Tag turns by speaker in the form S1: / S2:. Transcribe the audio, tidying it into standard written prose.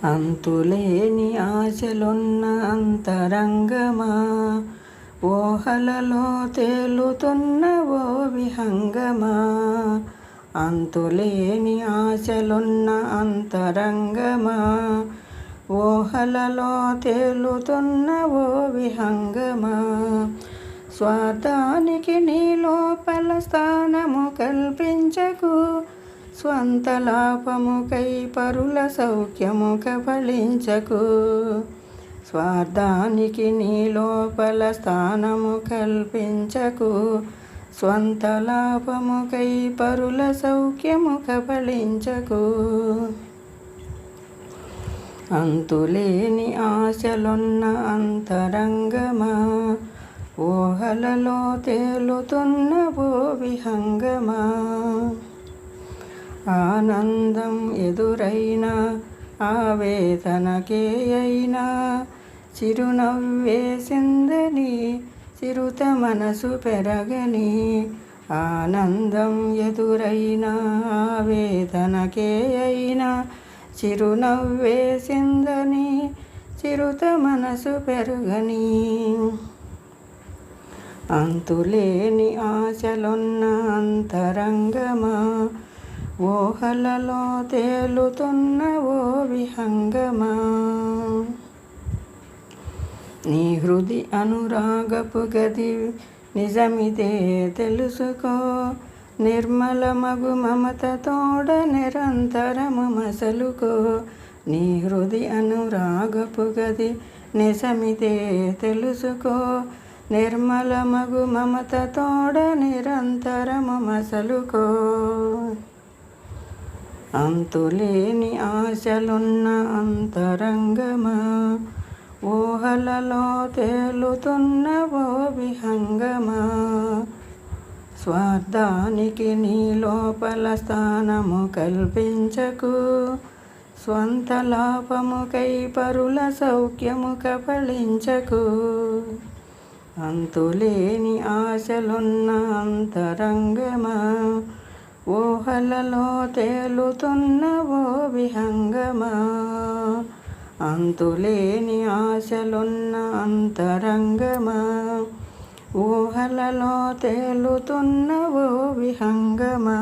S1: అంతులేని ఆశలున్న అంతరంగమా, ఊహలలో తేలుతున్న ఓ విహంగమా. అంతులేని ఆశలున్న అంతరంగమా, ఊహలలో తేలుతున్న ఓ విహంగమా. స్వార్థానికి నీ లోపల స్థానము కల్పించకు, స్వంత లాభముకై పరుల సౌఖ్యము కబళించకు. స్వార్థానికి నీ లోపల స్థానము కల్పించకు, స్వంత లాభముకై పరుల సౌఖ్యము కబళించకు. అంతులేని ఆశలున్న అంతరంగమా, ఊహలలో తేలుతున్న ఓ విహంగమా. ఆనందం ఎదురైనా ఆవేదనకే అయినా, చిరునవ్వే సిందని చిరుత మనసు పెరగని. ఆనందం ఎదురైనా ఆవేదనకే అయినా, చిరునవ్వే సిందని చిరుత మనసు పెరగని. అంతులేని ఆశలున్న అంతరంగమా, ఊహలలో తేలుతున్న ఓ విహంగమా. నీ హృది అనురాగపు గది నిజమిదే తెలుసుకో, నిర్మలమగు మమత తోడ నిరంతరము మసలుకో. నీ హృది అనురాగపు గది నిజమిదే తెలుసుకో, నిర్మలమగు మమత తోడ నిరంతరము మసలుకో. అంతులేని ఆశలున్న అంతరంగమా, ఊహలలో తేలుతున్న ఓ విహంగమా. స్వార్థానికి నీ లోపల స్థానము కల్పించకు, స్వంత లాభముకై పరుల సౌఖ్యము కబళించకు. అంతులేని ఆశలున్న అంతరంగమా, ఊహలలో తేలుతున్న ఓ విహంగమా. అంతులేని ఆశలున్న అంతరంగమా, ఊహలలో తేలుతున్న ఓ విహంగమా.